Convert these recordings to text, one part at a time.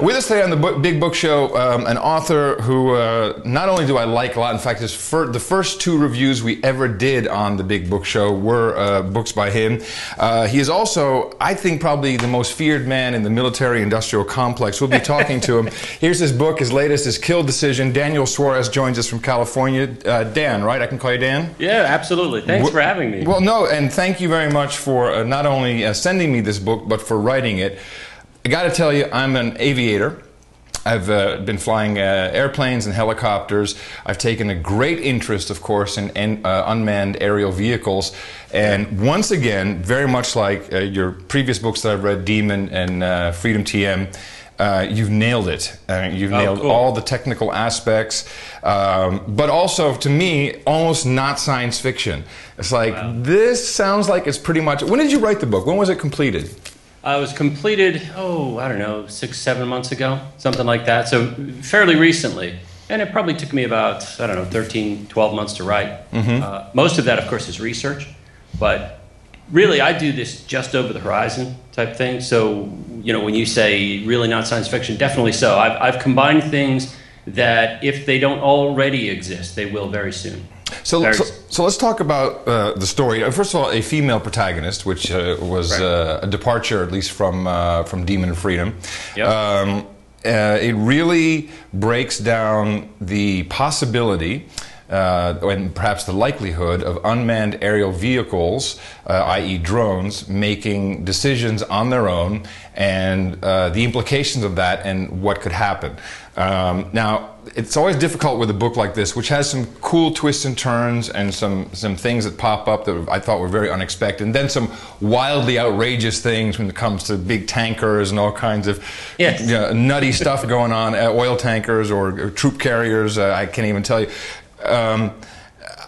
With us today on the Big Book Show, an author who not only do I like a lot, in fact, the first two reviews we ever did on the Big Book Show were books by him. He is also, I think, probably the most feared man in the military-industrial complex. We'll be talking to him. Here's his book. His latest is Kill Decision. Daniel Suarez joins us from California. Dan, right? I can call you Dan? Yeah, absolutely. Thanks for having me. Well, no, and thank you very much for not only sending me this book, but for writing it. I got to tell you, I'm an aviator. I've been flying airplanes and helicopters. I've taken a great interest, of course, in unmanned aerial vehicles. And once again, very much like your previous books that I've read, Demon and Freedom TM, you've nailed it. You've nailed all the technical aspects, but also, to me, almost not science fiction. It's like, this sounds like it's pretty much... When did you write the book? When was it completed? It was completed, I don't know, 6-7 months ago, something like that. So fairly recently. And it probably took me about, I don't know, 13-12 months to write. Mm-hmm. Most of that, of course, is research. But really, I do this just over the horizon type thing. So, you know, when you say really not science fiction, definitely so. I've combined things that if they don't already exist, they will very soon. So let's talk about the story. First of all, a female protagonist, which was a departure, at least from Demon and Freedom. Yep. It really breaks down the possibility and perhaps the likelihood of unmanned aerial vehicles, i.e. drones, making decisions on their own, and the implications of that and what could happen. Now, it's always difficult with a book like this, which has some cool twists and turns and some things that pop up that I thought were very unexpected, and then some wildly outrageous things when it comes to big tankers and all kinds of nutty stuff going on, oil tankers or troop carriers, I can't even tell you.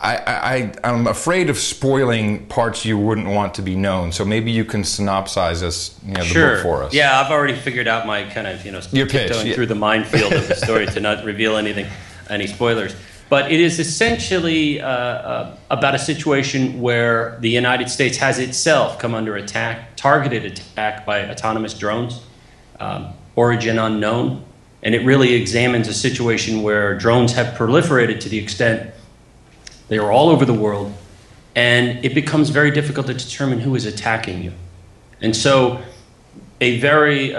I'm afraid of spoiling parts you wouldn't want to be known, so maybe you can synopsize us, the book for us. Yeah, I've already figured out my kind of, your pitch, going through the minefield of the story to not reveal any spoilers. But it is essentially about a situation where the United States has itself come under attack, targeted attack by autonomous drones, origin unknown, and it really examines a situation where drones have proliferated to the extent they are all over the world, and it becomes very difficult to determine who is attacking you. And so a very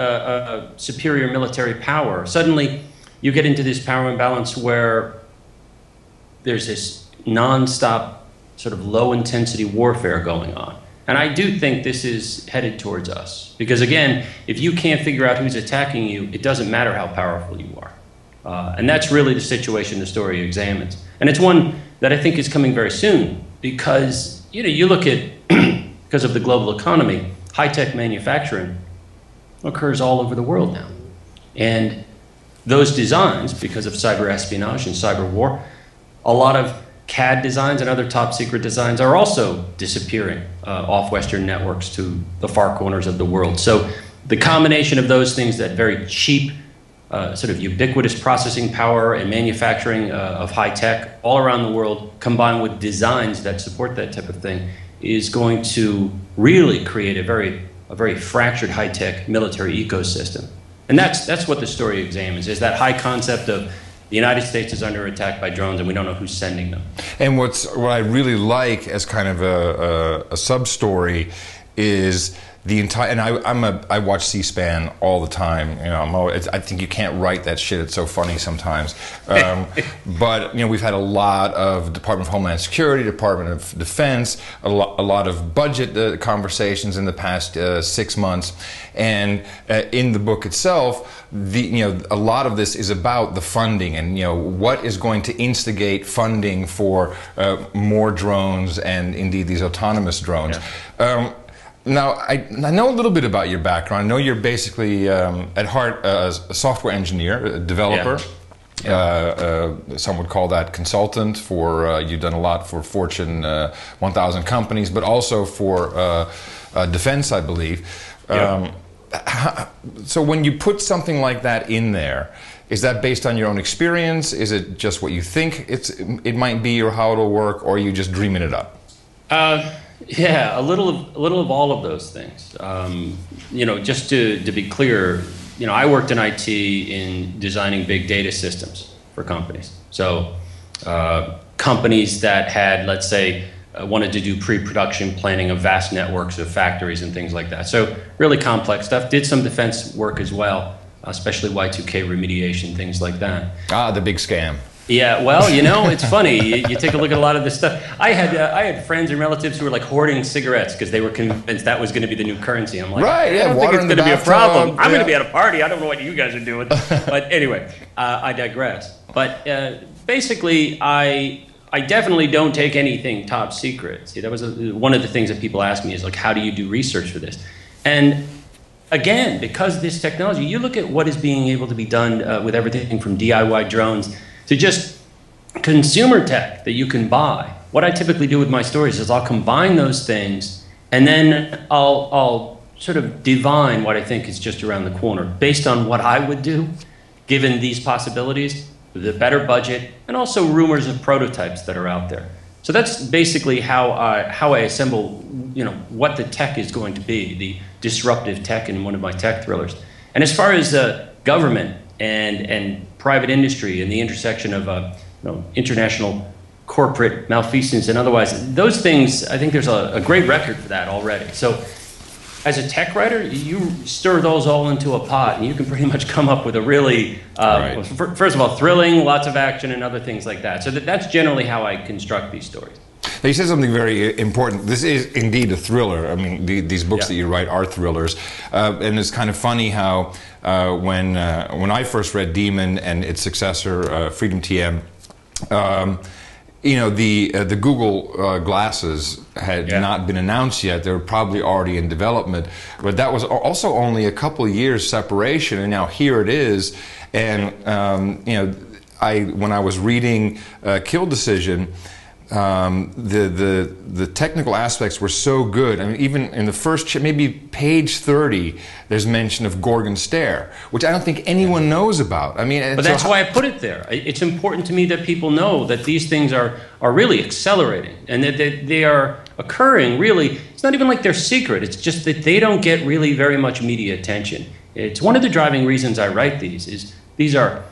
superior military power, suddenly you get into this power imbalance where there's this non-stop sort of low-intensity warfare going on. And I do think this is headed towards us. Because again, if you can't figure out who's attacking you, it doesn't matter how powerful you are. And that's really the situation the story examines. And it's one that I think is coming very soon because, you look at, because of the global economy, high-tech manufacturing occurs all over the world now. And those designs, because of cyber espionage and cyber war, a lot of CAD designs and other top-secret designs are also disappearing off Western networks to the far corners of the world. So the combination of those things, that very cheap, sort of ubiquitous processing power and manufacturing of high tech all around the world, combined with designs that support that type of thing, is going to really create a very fractured high tech military ecosystem. And that's what the story examines, is that high concept of the United States is under attack by drones and we don't know who's sending them. And what I really like as kind of a sub-story is the entire, and I watch C-SPAN all the time. I think you can't write that shit. It's so funny sometimes. But we've had a lot of Department of Homeland Security, Department of Defense, a lot of budget conversations in the past 6 months, and in the book itself, a lot of this is about the funding and what is going to instigate funding for more drones and indeed these autonomous drones. Yeah. Now, I know a little bit about your background. I know you're basically, at heart, a software engineer, a developer. Yeah. Some would call that consultant. You've done a lot for Fortune 1000 companies, but also for defense, I believe. Yeah. So when you put something like that in there, is that based on your own experience? Is it just what you think it might be, or how it'll work, or are you just dreaming it up? Yeah, a little of all of those things. Just to be clear, I worked in IT in designing big data systems for companies. So companies that had, let's say, wanted to do pre-production planning of vast networks of factories and things like that. So really complex stuff. Did some defense work as well, especially Y2K remediation, things like that. Ah, the big scam. Yeah, well, it's funny. You take a look at a lot of this stuff. I had friends and relatives who were like hoarding cigarettes because they were convinced that was going to be the new currency. I'm like, right, I don't think it's going to be a problem. I'm yeah. going to be at a party. I don't know what you guys are doing. But anyway, I digress. But basically, I definitely don't take anything top secret. See, that was one of the things that people ask me is like, how do you do research for this? And again, because of this technology, you look at what is being able to be done with everything from DIY drones to just consumer tech that you can buy. What I typically do with my stories is I'll combine those things and then I'll sort of divine what I think is just around the corner based on what I would do given these possibilities, the better budget, and also rumors of prototypes that are out there. So that's basically how I assemble, what the tech is going to be, the disruptive tech in one of my tech thrillers. And as far as government and private industry and the intersection of international corporate malfeasance and otherwise, those things, I think there's a great record for that already. So as a tech writer, you stir those all into a pot and you can pretty much come up with a really, right. First of all, thrilling, lots of action and other things like that. So that's generally how I construct these stories. Now, you said something very important. This is indeed a thriller. I mean, these books that you write are thrillers. And it's kind of funny how when I first read Demon and its successor, Freedom TM, the Google glasses had not been announced yet. They were probably already in development. But that was also only a couple of years separation, and now here it is. And, when I was reading Kill Decision, the technical aspects were so good. I mean, even in the first, maybe page 30, there's mention of Gorgon Stare, which I don't think anyone knows about. I mean, but that's why I put it there. It's important to me that people know that these things are really accelerating and that they are occurring. Really, it's not even like they're secret. It's just that they don't get really very much media attention. It's one of the driving reasons I write these. These are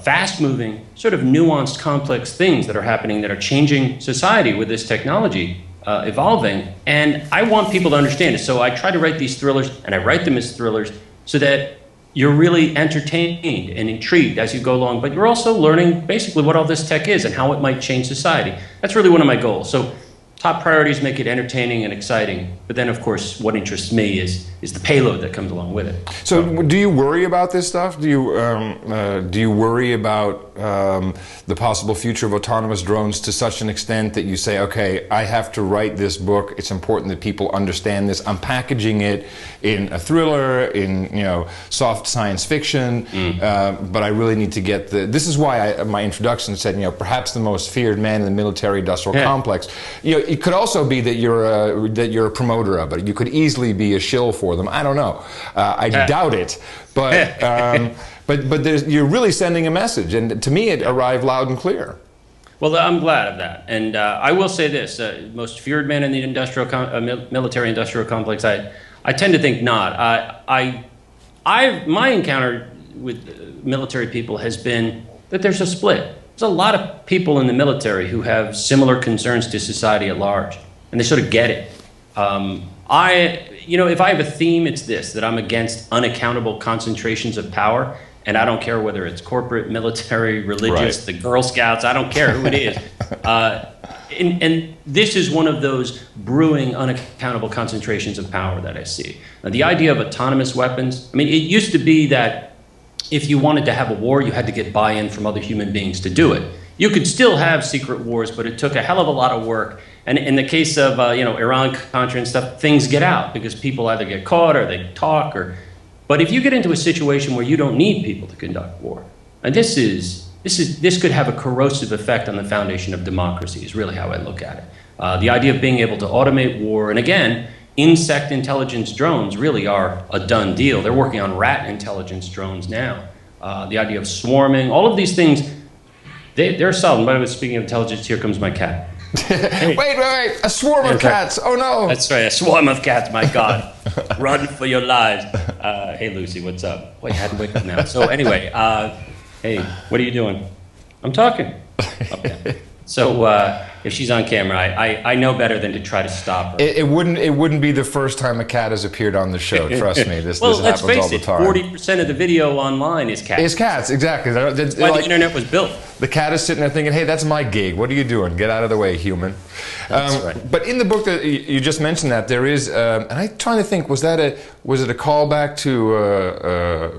fast-moving, sort of nuanced, complex things that are happening that are changing society with this technology evolving. And I want people to understand it. So I try to write these thrillers, and I write them as thrillers so that you're really entertained and intrigued as you go along, but you're also learning basically what all this tech is and how it might change society. That's really one of my goals. So top priorities make it entertaining and exciting, but then of course what interests me is the payload that comes along with it. So do you worry about this stuff? Do you worry about the possible future of autonomous drones to such an extent that you say, okay, I have to write this book, it's important that people understand this, I'm packaging it in a thriller, in soft science fiction, but I really need to get this is why my introduction said, perhaps the most feared man in the military-industrial complex. It could also be that you're a promoter of it. You could easily be a shill for them. I don't know. I doubt it, but you're really sending a message, and to me, it arrived loud and clear. Well, I'm glad of that, and I will say this: most feared man in the military-industrial complex. I tend to think not. My encounter with military people has been that there's a split. There's a lot of people in the military who have similar concerns to society at large, and they sort of get it. If I have a theme, it's this, that I'm against unaccountable concentrations of power, and I don't care whether it's corporate, military, religious, the Girl Scouts, I don't care who it is. And this is one of those brewing unaccountable concentrations of power that I see. Now, the idea of autonomous weapons, it used to be that if you wanted to have a war, you had to get buy-in from other human beings to do it. You could still have secret wars, but it took a hell of a lot of work. And in the case of Iran-Contra and stuff, things get out because people either get caught or they talk. But if you get into a situation where you don't need people to conduct war, and this could have a corrosive effect on the foundation of democracy, is really how I look at it. The idea of being able to automate war, and again, insect intelligence drones really are a done deal. They're working on rat intelligence drones now. The idea of swarming, all of these things, they're solid. By the way, speaking of intelligence, here comes my cat. Hey. Wait, a swarm of cats. Oh no. That's right, a swarm of cats, my God. Run for your lives. Hey, Lucy, what's up? Wait, I hadn't wake up now. So anyway, hey, what are you doing? I'm talking. Okay. So if she's on camera, I know better than to try to stop her. It wouldn't be the first time a cat has appeared on the show. Trust me, this happens all the time. 40% of the video online is cats. It's cats, exactly. That's why the internet was built. The cat is sitting there thinking, "Hey, that's my gig. What are you doing? Get out of the way, human." That's right. But in the book that you just mentioned, that there is, and I'm trying to think, was it a callback to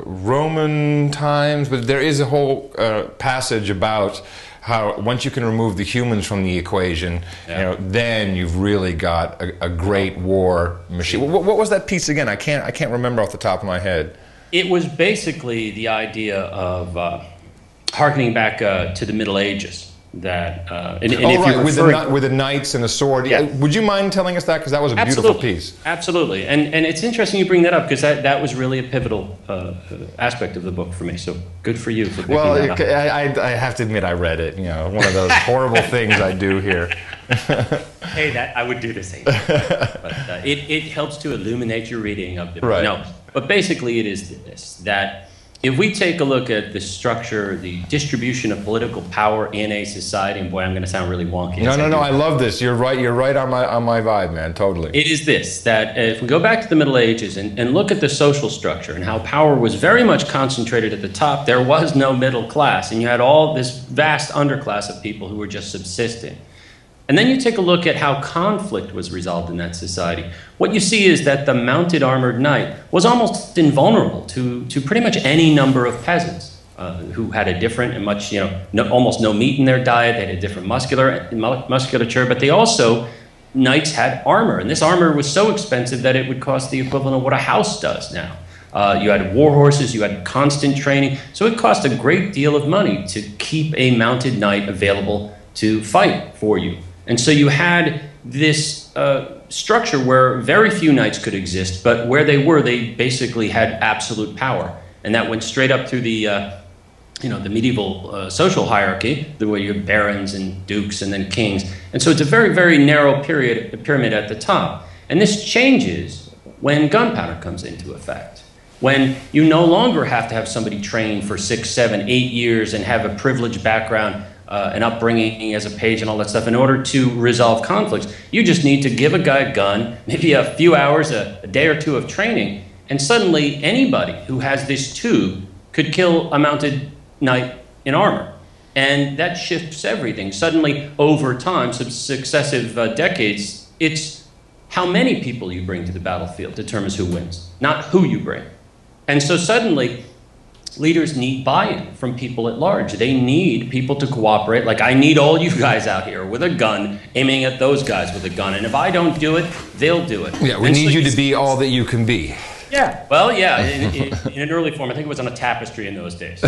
Roman times? But there is a whole passage about how once you can remove the humans from the equation, then you've really got a great war machine. What was that piece again? I can't remember off the top of my head. It was basically the idea of harkening back to the Middle Ages. That with the knights and a sword. Yeah. Would you mind telling us that, because that was a beautiful piece? Absolutely. And it's interesting you bring that up, because that was really a pivotal aspect of the book for me. So good for you for picking that up. I have to admit I read it. One of those horrible things I do here. Hey, I would do the same. But it helps to illuminate your reading of the book. Right. No, but basically it is this, that if we take a look at the structure, the distribution of political power in a society, and boy, I'm going to sound really wonky. No, I love this. You're right on my vibe, man, totally. It is this, that if we go back to the Middle Ages and look at the social structure and how power was very much concentrated at the top, there was no middle class, and you had all this vast underclass of people who were just subsisting. And then you take a look at how conflict was resolved in that society. What you see is that the mounted armored knight was almost invulnerable to pretty much any number of peasants who had a different and much, almost no meat in their diet. They had a different musculature, but they also, knights had armor. And this armor was so expensive that it would cost the equivalent of what a house does now. You had war horses, you had constant training. So it cost a great deal of money to keep a mounted knight available to fight for you. And so you had this structure where very few knights could exist, but where they were, they basically had absolute power. And that went straight up through the medieval social hierarchy, the way you have barons and dukes and then kings. And so it's a very, very narrow pyramid at the top. And this changes when gunpowder comes into effect. When you no longer have to have somebody trained for 6, 7, 8 years and have a privileged background, an upbringing as a page and all that stuff in order to resolve conflicts. You just need to give a guy a gun, maybe a few hours, a day or two of training, and suddenly anybody who has this tube could kill a mounted knight in armor. And that shifts everything. Suddenly, over time, successive decades, it's how many people you bring to the battlefield determines who wins, not who you bring. And so suddenly, leaders need buy-in from people at large. They need people to cooperate. Like, I need all you guys out here with a gun, aiming at those guys with a gun. And if I don't do it, they'll do it. Yeah, we need you to be all that you can be. Yeah, well, yeah, in an early form. I think it was on a tapestry in those days.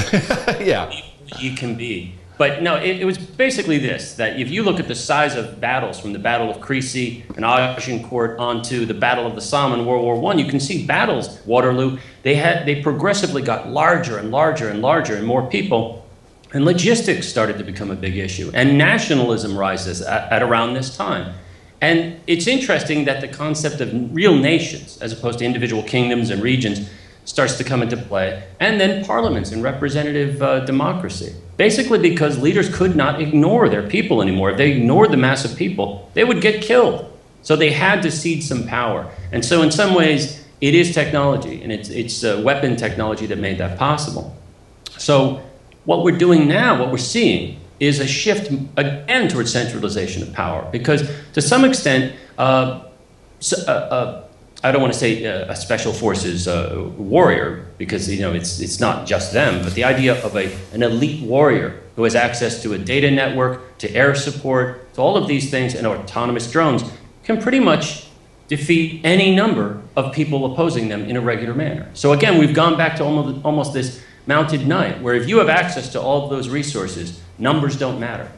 Yeah. You can be. But no, it was basically this, that if you look at the size of battles, from the Battle of Crécy and Agincourt onto the Battle of the Somme in World War I, you can see battles, Waterloo, they progressively got larger and larger and larger and more people. And logistics started to become a big issue. And nationalism rises at around this time. And it's interesting that the concept of real nations, as opposed to individual kingdoms and regions, starts to come into play, and then parliaments and representative democracy. Basically because leaders could not ignore their people anymore. If they ignored the mass of people, they would get killed. So they had to cede some power. And so in some ways, it is technology, and it's weapon technology that made that possible. So what we're doing now, what we're seeing, is a shift again towards centralization of power. Because to some extent, I don't want to say a special forces warrior, because it's not just them, but the idea of an elite warrior who has access to a data network, to air support, to all of these things, and autonomous drones, can pretty much defeat any number of people opposing them in a regular manner. So again, we've gone back to almost this mounted knight, where if you have access to all of those resources, numbers don't matter.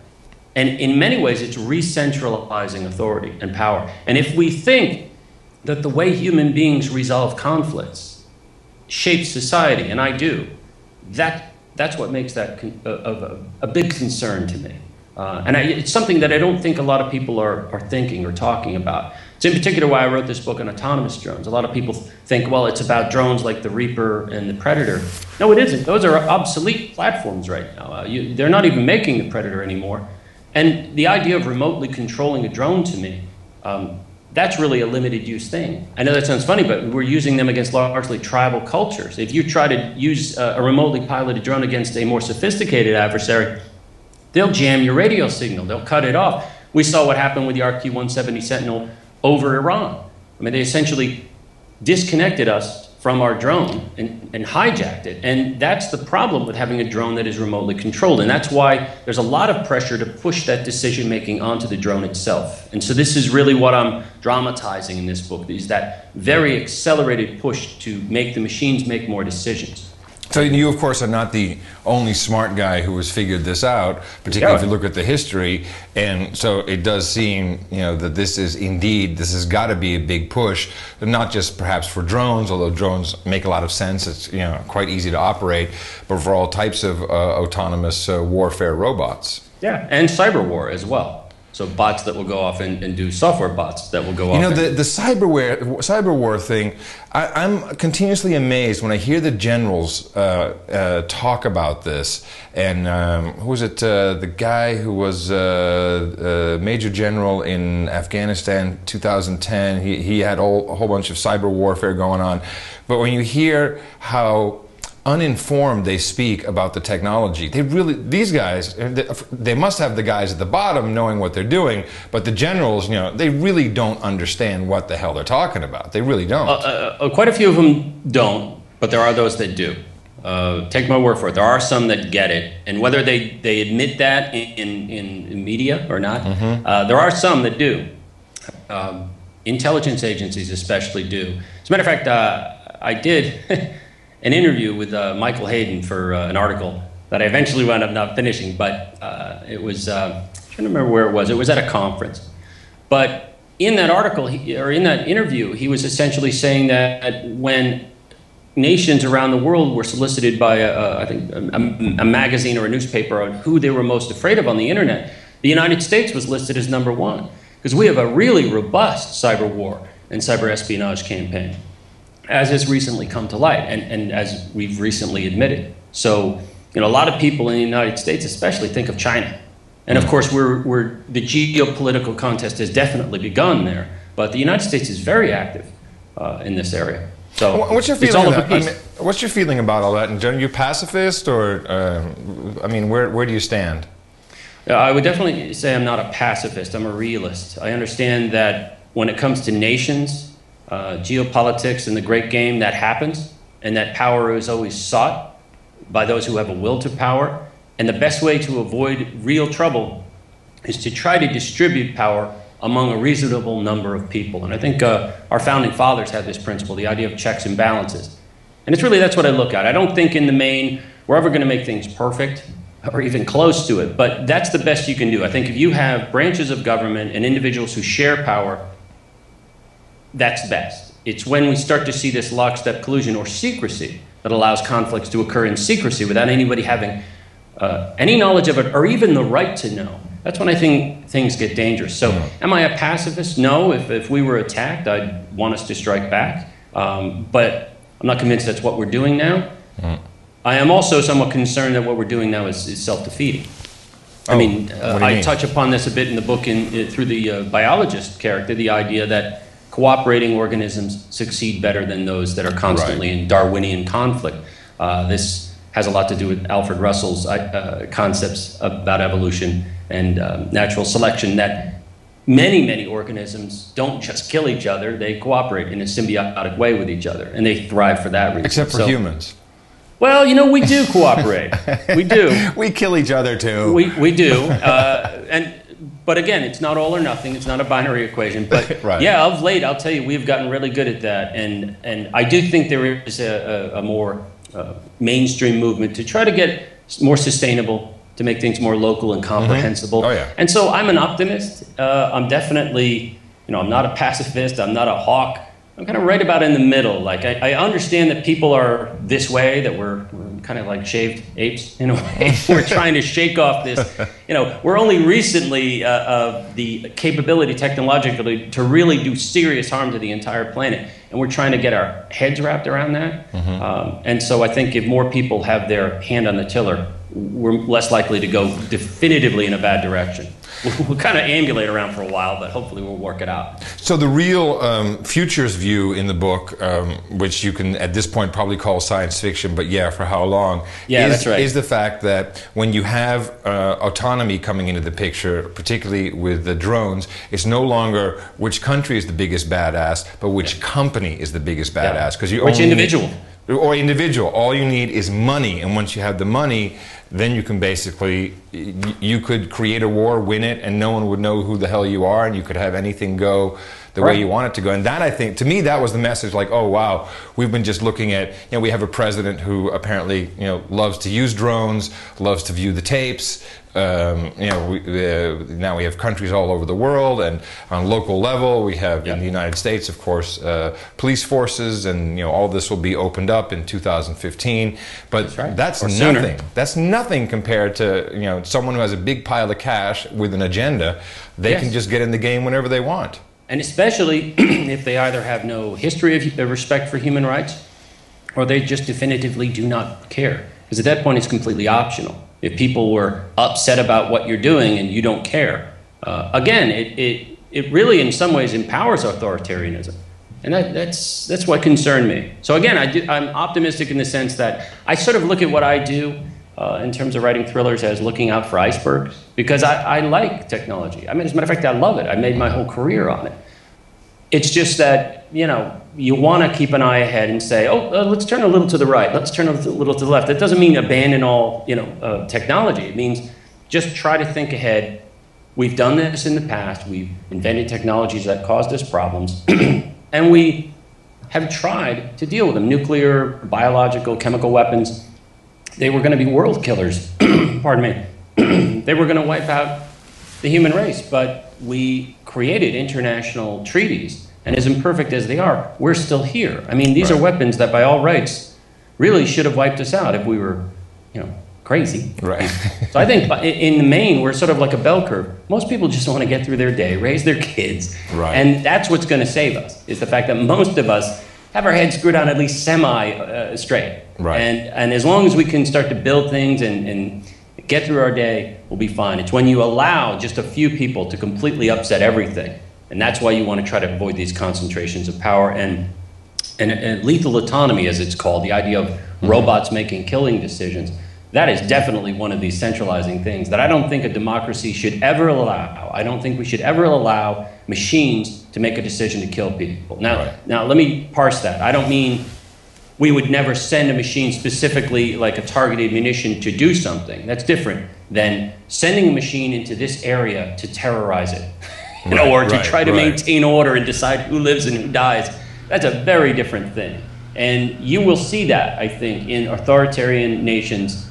And in many ways, it's re-centralizing authority and power. And if we think that the way human beings resolve conflicts shapes society, and I do, that's what makes that a big concern to me. And it's something that I don't think a lot of people are thinking or talking about. It's in particular why I wrote this book on autonomous drones. A lot of people think, well, it's about drones like the Reaper and the Predator. No, it isn't. Those are obsolete platforms right now. They're not even making the Predator anymore. And the idea of remotely controlling a drone to me, that's really a limited use thing. I know that sounds funny, but we're using them against largely tribal cultures. If you try to use a remotely piloted drone against a more sophisticated adversary, they'll jam your radio signal. They'll cut it off. We saw what happened with the RQ-170 Sentinel over Iran. I mean, they essentially disconnected us from our drone and hijacked it. And that's the problem with having a drone that is remotely controlled. And that's why there's a lot of pressure to push that decision-making onto the drone itself. And so this is really what I'm dramatizing in this book, is that very accelerated push to make the machines make more decisions. So you, of course, are not the only smart guy who has figured this out, particularly if you look at the history. And so it does seem, that this has got to be a big push, not just perhaps for drones, although drones make a lot of sense. It's, quite easy to operate, but for all types of autonomous warfare robots. Yeah, and cyberwar as well. So bots that will go off and do software bots that will go off. The cyberwar thing, I'm continuously amazed when I hear the generals talk about this. And who was it? The guy who was Major General in Afghanistan 2010, he had a whole bunch of cyber warfare going on. But when you hear how uninformed they speak about the technology, these guys, they must have the guys at the bottom knowing what they're doing, but the generals, they really don't understand what the hell they're talking about. They really don't. Quite a few of them don't, but there are those that do. Take my word for it. There are some that get it, and whether they admit that in media or not, there are some that do. Intelligence agencies especially do. As a matter of fact, I did an interview with Michael Hayden for an article that I eventually wound up not finishing, but it was, I'm trying to remember where it was. It was at a conference. But in that article, in that interview, he was essentially saying that when nations around the world were solicited by, I think, a magazine or a newspaper on who they were most afraid of on the internet, the United States was listed as #1, because we have a really robust cyber war and cyber espionage campaign, as has recently come to light, and as we've recently admitted. So, a lot of people in the United States especially think of China. And of course, the geopolitical contest has definitely begun there, but the United States is very active in this area. So what's your feeling? What's your feeling about all that? In general, you pacifist, or where do you stand? I would definitely say I'm not a pacifist. I'm a realist. I understand that when it comes to nations, geopolitics and the great game, that happens, and that power is always sought by those who have a will to power. And the best way to avoid real trouble is to try to distribute power among a reasonable number of people. And I think our founding fathers had this principle, the idea of checks and balances. And that's what I look at. I don't think in the main we're ever going to make things perfect or even close to it, but that's the best you can do. I think if you have branches of government and individuals who share power, that's best. It's when we start to see this lockstep collusion or secrecy that allows conflicts to occur in secrecy without anybody having any knowledge of it or even the right to know. That's when I think things get dangerous. So am I a pacifist? No. If we were attacked, I'd want us to strike back. But I'm not convinced that's what we're doing now. I am also somewhat concerned that what we're doing now is self-defeating. I touch upon this a bit in the book through the biologist character, the idea that cooperating organisms succeed better than those that are constantly in Darwinian conflict. This has a lot to do with Alfred Russell's concepts about evolution and natural selection, that many organisms don't just kill each other, they cooperate in a symbiotic way with each other, and they thrive for that reason. Except for humans. Well, we do cooperate. We do. We kill each other too. We do. But again, it's not all or nothing. It's not a binary equation. But yeah, of late, I'll tell you, we've gotten really good at that. And I do think there is a more mainstream movement to try to get more sustainable, to make things more local and comprehensible. And so I'm an optimist. I'm definitely, I'm not a pacifist. I'm not a hawk. I'm kind of right about in the middle. Like I understand that people are this way, that we're kind of like shaved apes in a way. We're trying to shake off this. We're only recently the capability technologically to really do serious harm to the entire planet, and we're trying to get our heads wrapped around that. And so I think if more people have their hand on the tiller, we're less likely to go definitively in a bad direction. We'll kind of ambulate around for a while, but hopefully we'll work it out. So the real futures view in the book, which you can at this point probably call science fiction, but yeah, for how long? Yeah, that's right. Is the fact that when you have autonomy coming into the picture, particularly with the drones, it's no longer which country is the biggest badass, but which company is the biggest badass. Because which individual? Or individual. All you need is money, and once you have the money, then you can basically, you could create a war, win it, and no one would know who the hell you are, and you could have anything go the way you want it to go. And that, I think, to me, that was the message, like, oh, wow, we've been just looking at, we have a president who apparently, loves to use drones, loves to view the tapes. Now we have countries all over the world, and on local level, we have in the United States, of course, police forces, and all this will be opened up in 2015. But that's nothing. That's nothing compared to someone who has a big pile of cash with an agenda. They can just get in the game whenever they want. And especially if they either have no history of respect for human rights, or they just definitively do not care. Because at that point, it's completely optional. If people were upset about what you're doing and you don't care, again, it really in some ways empowers authoritarianism. And that's what concerned me. So again, I'm optimistic in the sense that I sort of look at what I do in terms of writing thrillers as looking out for icebergs, because I like technology. I mean, as a matter of fact, I love it. I made my whole career on it. It's just that, you want to keep an eye ahead and say, let's turn a little to the right, let's turn a little to the left. That doesn't mean abandon all, technology. It means just try to think ahead. We've done this in the past. We've invented technologies that caused us problems, and we have tried to deal with them. Nuclear, biological, chemical weapons, they were going to be world killers. Pardon me. They were going to wipe out the human race, but we created international treaties, and as imperfect as they are, we're still here. I mean, these are weapons that by all rights really should have wiped us out if we were, crazy. Right. So I think in the main, we're sort of like a bell curve. Most people just want to get through their day, raise their kids, and that's what's going to save us, is the fact that most of us have our heads screwed on at least semi-straight. Right. And as long as we can start to build things and get through our day, we'll be fine. It's when you allow just a few people to completely upset everything, and that's why you want to try to avoid these concentrations of power and lethal autonomy, as it's called, the idea of robots making killing decisions. That is definitely one of these centralizing things that I don't think a democracy should ever allow. I don't think we should ever allow machines to make a decision to kill people. Now let me parse that. I don't mean we would never send a machine specifically like a targeted munition to do something. That's different than sending a machine into this area to terrorize it, or to try to maintain order and decide who lives and who dies. That's a very different thing. And you will see that, I think, in authoritarian nations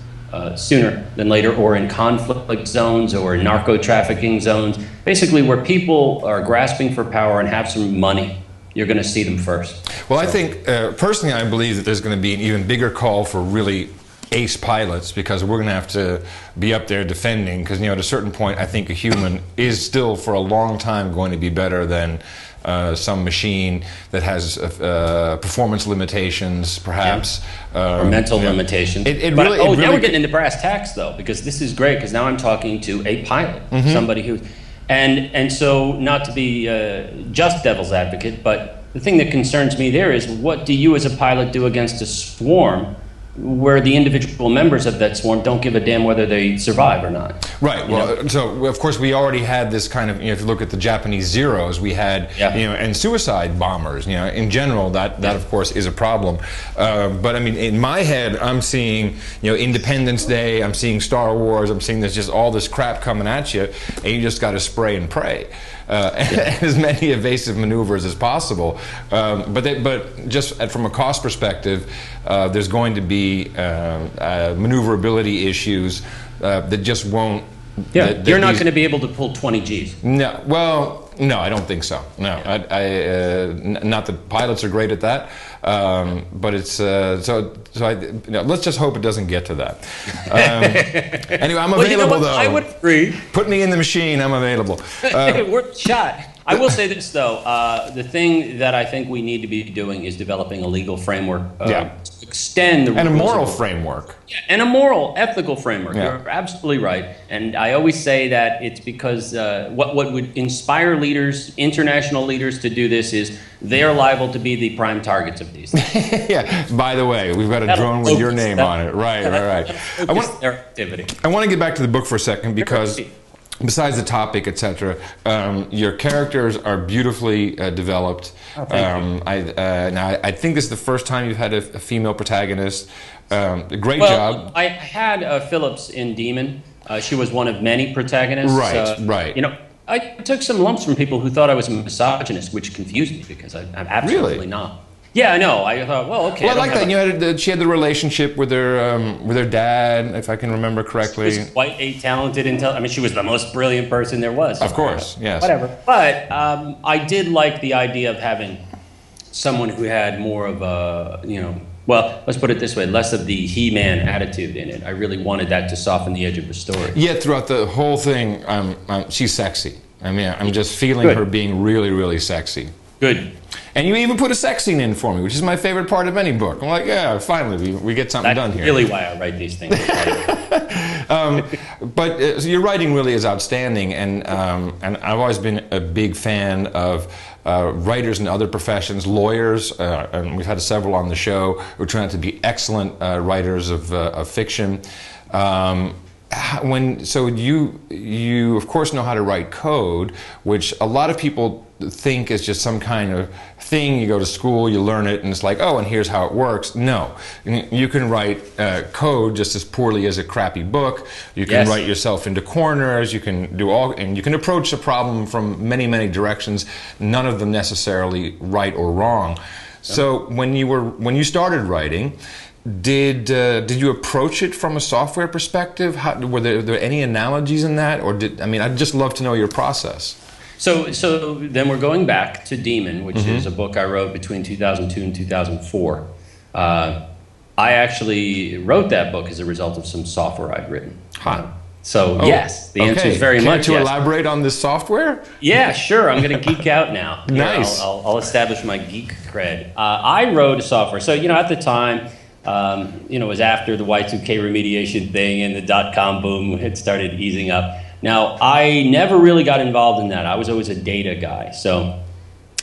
sooner than later, or in conflict zones or in narco-trafficking zones, basically where people are grasping for power and have some money. You're going to see them first. Well, I think, personally, I believe that there's going to be an even bigger call for really ace pilots, because we're going to have to be up there defending, because, at a certain point, I think a human is still, for a long time, going to be better than some machine that has performance limitations, perhaps. Or mental limitations. Now we're getting into brass tacks, though, because this is great, because now I'm talking to a pilot, somebody who... And so, not to be just devil's advocate, but the thing that concerns me there is, what do you as a pilot do against a swarm where the individual members of that swarm don't give a damn whether they survive or not? Right. Well, so of course we already had this kind of, if you look at the Japanese Zeros, we had, and suicide bombers, in general, that of course is a problem. But I mean, in my head, I'm seeing, Independence Day, I'm seeing Star Wars, I'm seeing there's just all this crap coming at you, and you just got to spray and pray. As many evasive maneuvers as possible. But just from a cost perspective, there's going to be maneuverability issues that just won't... you're not going to be able to pull 20 Gs. No, well... No, I don't think so. No, not that pilots are great at that, but it's let's just hope it doesn't get to that. Anyway, I'm available though. I would agree. Put me in the machine. I'm available. Worth a shot. I will say this though: the thing that I think we need to be doing is developing a legal framework to extend the rules and a moral framework. Yeah, and a moral, ethical framework. Yeah. You're absolutely right. And I always say that it's because what would inspire leaders, international leaders, to do this is they are liable to be the prime targets of these things. Yeah. By the way, we've got a drone with your name on it. Right. I want their activity. I want to get back to the book for a second because, besides the topic, etc., your characters are beautifully developed. Oh, thank you. Now, I think this is the first time you've had a female protagonist. Great job. I had Phillips in Demon. She was one of many protagonists. Right. You know, I took some lumps from people who thought I was a misogynist, which confused me because I'm absolutely not. Yeah, I know. I thought, well, okay. Well, I like that. She had the relationship with her dad, if I can remember correctly. She was quite a talented, I mean, she was the most brilliant person there was. Of course, yes. Whatever. But I did like the idea of having someone who had more of a, well, let's put it this way, less of the he-man attitude in it. I really wanted that to soften the edge of the story. Yet throughout the whole thing, she's sexy. I mean, I'm just feeling her being really, really sexy. Good. And you even put a sex scene in for me, which is my favorite part of any book. I'm like, yeah, finally, we get something done here. That's really why I write these things. But your writing really is outstanding, and I've always been a big fan of writers in other professions, lawyers, and we've had several on the show who turn out to be excellent writers of fiction. So you of course know how to write code, which a lot of people think is just some kind of thing. You go to school, you learn it, and it's like, oh, and here's how it works. No, you can write code just as poorly as a crappy book. You can write yourself into corners. You can do and you can approach a problem from many, many directions. None of them necessarily right or wrong. So when you started writing, did you approach it from a software perspective? Were there any analogies in that, or I'd just love to know your process. So then we're going back to Demon, which is a book I wrote between 2002 and 2004. I actually wrote that book as a result of some software I'd written. Yes, the answer is very much yes. Care to elaborate on this software? Yeah, sure. I'm going to geek out now. Nice. I'll establish my geek cred. I wrote a software. So, at the time, it was after the Y2K remediation thing and the dot-com boom had started easing up. Now, I never really got involved in that. I was always a data guy.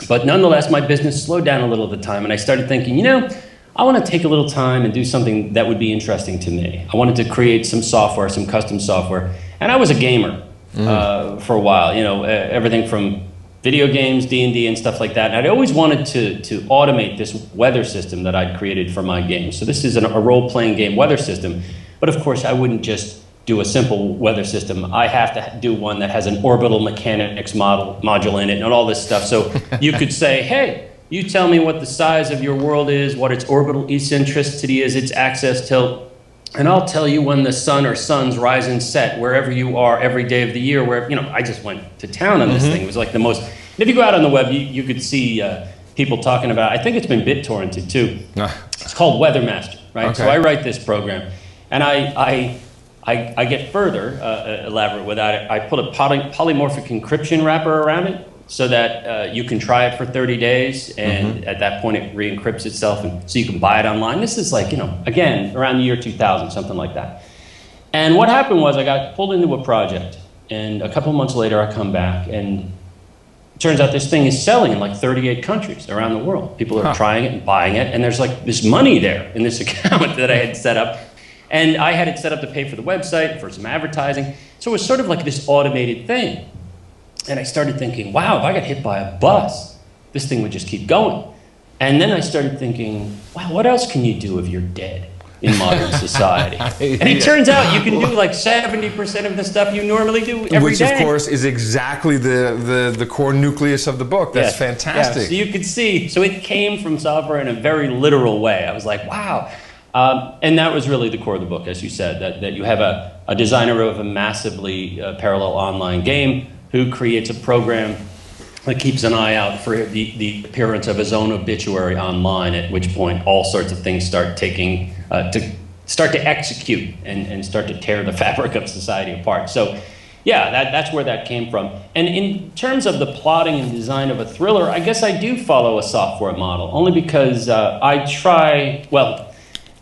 But nonetheless, my business slowed down a little at the time, and I started thinking, I want to take a little time and do something that would be interesting to me. I wanted to create some software, some custom software. And I was a gamer for a while, everything from video games, D&D, and stuff like that. And I'd always wanted to automate this weather system that I'd created for my game. So this is a role-playing game weather system. But of course, I wouldn't just do a simple weather system. I have to do one that has an orbital mechanics module in it and all this stuff. So you could say, hey, you tell me what the size of your world is, what its orbital eccentricity is, its axis tilt, and I'll tell you when the sun or suns rise and set wherever you are every day of the year. Where I just went to town on this thing. It was like the most. And if you go out on the web, you could see people talking about. I think it's been BitTorrented too. It's called Weathermaster, right? Okay. So I write this program, and I get further elaborate with that. I put a polymorphic encryption wrapper around it so that you can try it for 30 days, and at that point it re-encrypts itself, and so you can buy it online. This is like, again, around the year 2000, something like that. And what happened was I got pulled into a project, and a couple of months later I come back, and it turns out this thing is selling in like 38 countries around the world. People are trying it and buying it, and there's like this money there in this account that I had set up. And I had it set up to pay for the website, for some advertising. So it was sort of like this automated thing. And I started thinking, wow, if I got hit by a bus, this thing would just keep going. And then I started thinking, wow, what else can you do if you're dead in modern society? And it turns out you can do like 70% of the stuff you normally do every day. Which, of course, is exactly the core nucleus of the book. That's fantastic. Yeah. So you could see, so it came from software in a very literal way. I was like, wow. And that was really the core of the book, as you said, that you have a designer of a massively parallel online game who creates a program keeps an eye out for the appearance of his own obituary online, at which point all sorts of things start to execute and start to tear the fabric of society apart. So yeah, that's where that came from. And in terms of the plotting and design of a thriller, I guess I do follow a software model, only because I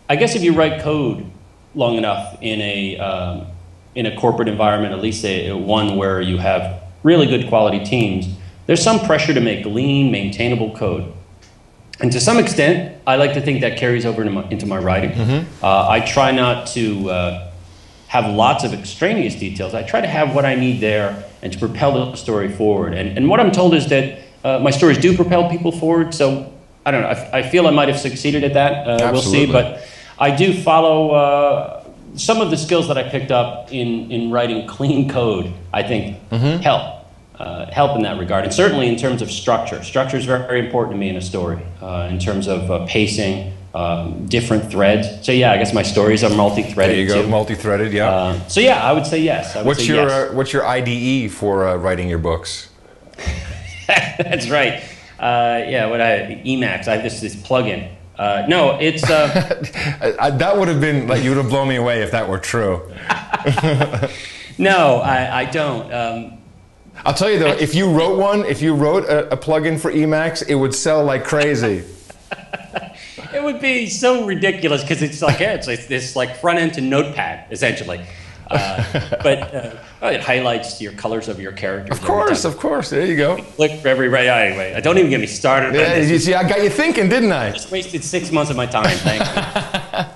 guess if you write code long enough in a corporate environment, at least one where you have really good quality teams, there's some pressure to make lean, maintainable code. And to some extent, I like to think that carries over into my writing. I try not to have lots of extraneous details. I try to have what I need there and to propel the story forward. And what I'm told is that my stories do propel people forward, so I don't know, I feel I might have succeeded at that. We'll see, but I do follow some of the skills that I picked up in writing clean code, I think help in that regard. And certainly in terms of structure. Structure is very, very important to me in a story, in terms of pacing, different threads. So yeah, I guess my stories are multi-threaded. There you go, multi-threaded, yeah. So yeah, I would say yes. What's your IDE for writing your books? That's right. Emacs. I have this plugin. No, it's that would have been like, you would have blown me away if that were true. No, I don't. I'll tell you though, if you wrote a plugin for Emacs, it would sell like crazy. It would be so ridiculous because it's like this like front end to Notepad essentially, but it highlights your colors of your characters. Of course. There you go. Click for every anyway. Don't even get me started. Yeah, you see, I got you thinking, didn't I? I just wasted 6 months of my time. Thank you.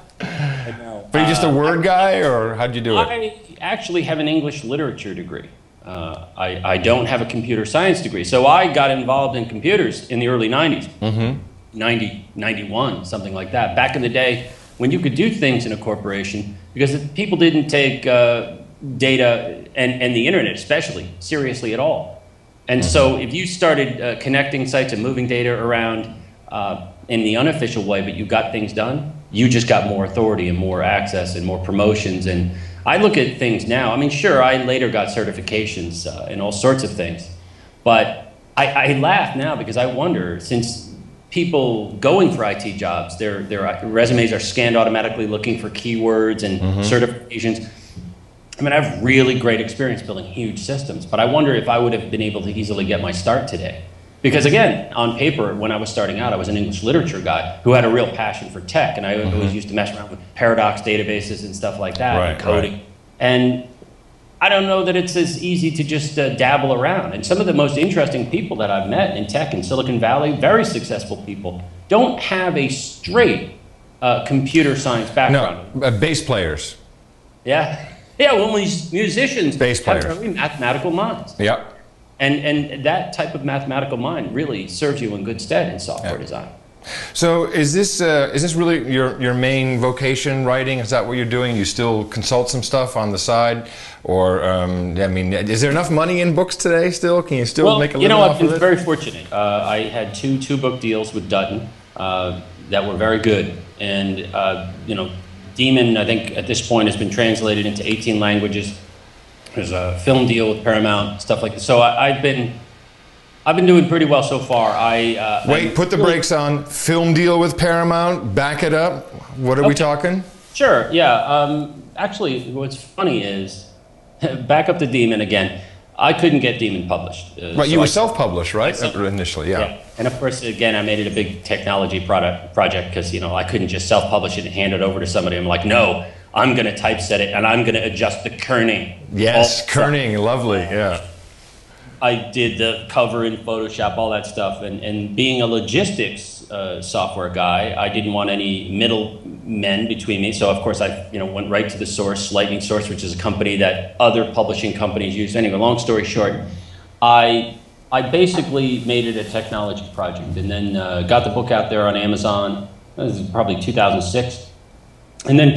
But you're just a Word guy, or how'd you do it? I actually have an English literature degree. I don't have a computer science degree, so I got involved in computers in the early 90s. 90, 91, something like that. Back in the day when you could do things in a corporation because people didn't take data and the internet especially seriously at all. And so if you started connecting sites and moving data around in the unofficial way, but you got things done, you just got more authority and more access and more promotions. And I look at things now, I mean, sure, I later got certifications and all sorts of things, but I laugh now because I wonder, since people going for IT jobs, their resumes are scanned automatically looking for keywords and certifications. I mean, I have really great experience building huge systems, but I wonder if I would have been able to easily get my start today. Because again, on paper, when I was starting out, I was an English literature guy who had a real passion for tech, and I always used to mess around with Paradox databases and stuff like that, and coding. Right. And I don't know that it's as easy to just dabble around. And some of the most interesting people that I've met in tech in Silicon Valley, very successful people, don't have a straight computer science background. No, bass players. Yeah. Yeah, well, these musicians bass players have really mathematical minds. Yeah. And that type of mathematical mind really serves you in good stead in software design. So is this really your main vocation, writing? Is that what you're doing? You still consult some stuff on the side? Or, I mean, is there enough money in books today still? Can you still make a living off of it? I've been very fortunate. I had two book deals with Dutton that were very good. And, Demon, I think at this point has been translated into 18 languages. There's a film deal with Paramount, stuff like that. So I've been doing pretty well so far. Wait, put the brakes on. Film deal with Paramount. Back it up. What are we talking? Sure. Yeah. Actually, what's funny is, back up to Demon again. I couldn't get Demon published. Right. You were self-published, right? Initially, yeah. And of course, again, I made it a big technology project because I couldn't just self-publish it and hand it over to somebody. I'm like, no, I'm going to typeset it and I'm going to adjust the kerning. Yes, kerning, lovely. Yeah. I did the cover in Photoshop, all that stuff, and being a logistics software guy, I didn't want any middlemen between me. So of course I went right to the source, Lightning Source, which is a company that other publishing companies use. Anyway, long story short, I basically made it a technology project, and then got the book out there on Amazon. This is probably 2006, and then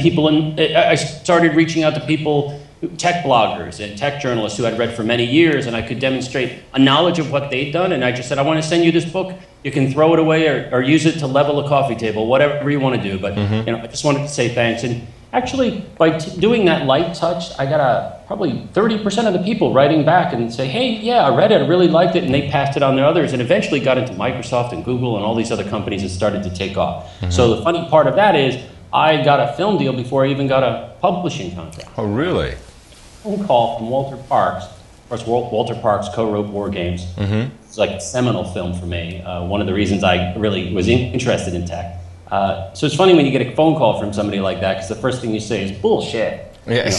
I started reaching out to people, tech bloggers and tech journalists who I'd read for many years, and I could demonstrate a knowledge of what they'd done. And I just said, I want to send you this book. You can throw it away or use it to level a coffee table, whatever you want to do. But I just wanted to say thanks. And Actually, by doing that light touch, I got probably 30% of the people writing back and say, hey, yeah, I read it, I really liked it, and they passed it on to others, and eventually got into Microsoft and Google and all these other companies and started to take off. So the funny part of that is, I got a film deal before I even got a publishing contract. Oh, really? Phone call from Walter Parks. Of course, Walter Parks co-wrote War Games. It's like a seminal film for me. One of the reasons I really was interested in tech. So it's funny when you get a phone call from somebody like that, because the first thing you say is bullshit. Yeah,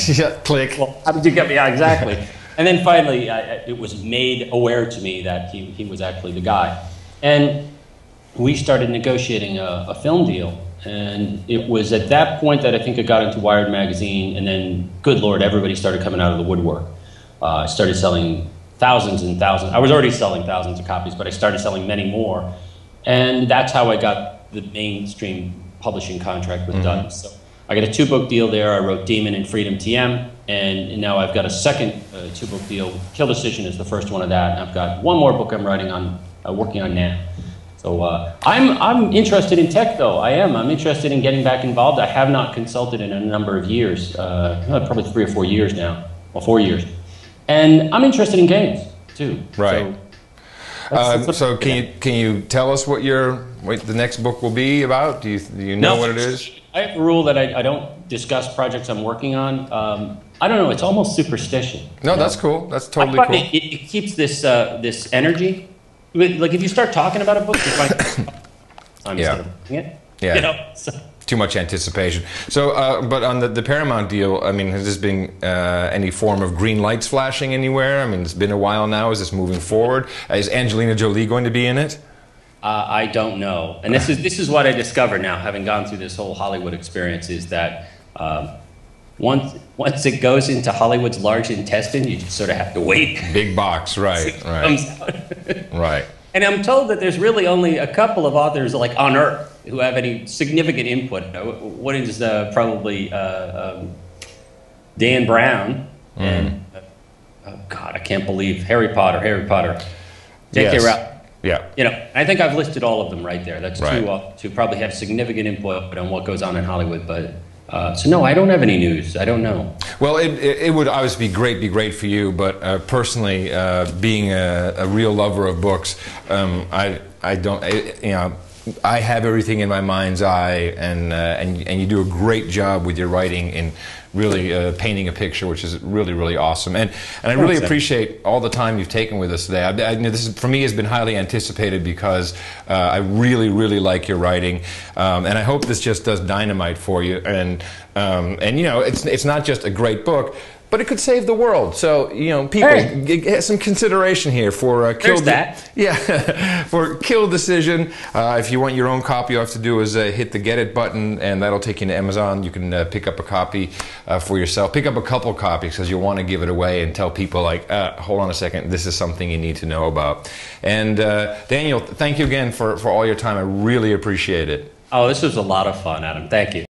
click. Well, how did you get me? Yeah, exactly. And then finally, it was made aware to me that he was actually the guy. And we started negotiating a film deal. And it was at that point that I think I got into Wired magazine, and then, good Lord, everybody started coming out of the woodwork. I started selling thousands and thousands. I was already selling thousands of copies, but I started selling many more. And that's how I got the mainstream publishing contract with Dutton. So I got a 2-book deal there. I wrote Demon and Freedom TM, and now I've got a second 2-book deal. Kill Decision is the first one of that, and I've got one more book I'm writing on, working on now. So I'm interested in tech, though. I am. I'm interested in getting back involved. I have not consulted in a number of years, probably 3 or 4 years now, well, 4 years. And I'm interested in games too. Right. So can you tell us what the next book will be about? Do you know what it is? I have a rule that I don't discuss projects I'm working on. I don't know. It's almost superstition. No, that's cool. That's totally cool. It keeps this this energy. Like if you start talking about a book, you find I'm yeah. It. Yeah. You know. So. Too much anticipation. So, but on the Paramount deal, I mean, has this been any form of green lights flashing anywhere? I mean, it's been a while now. Is this moving forward? Is Angelina Jolie going to be in it? I don't know. And this is what I discovered now, having gone through this whole Hollywood experience, is that once it goes into Hollywood's large intestine, you just sort of have to wait. Big box, right, right. Right. And I'm told that there's really only a couple of authors like on Earth who have any significant input. One is probably Dan Brown and oh God, I can't believe Harry Potter. J.K. Rowling. Yeah. You know, I think I've listed all of them right there. That's right. To probably have significant input on what goes on in Hollywood, but. So no, I don't have any news. I don't know. Well, it would obviously be great for you, but personally, being a real lover of books, I don't, you know, I have everything in my mind's eye, and you do a great job with your writing in really painting a picture, which is really awesome. And I really appreciate all the time you've taken with us today. I know this is, for me, has been highly anticipated because I really like your writing, and I hope this just does dynamite for you. And you know, it's not just a great book, but it could save the world. So, you know, people, get some consideration here for Kill Decision. If you want your own copy, all you have to do is hit the Get It button, and that'll take you to Amazon. You can pick up a copy for yourself. Pick up a couple copies because you'll want to give it away and tell people, like, hold on a second, this is something you need to know about. And Daniel, thank you again for all your time. I really appreciate it. Oh, this was a lot of fun, Adam. Thank you.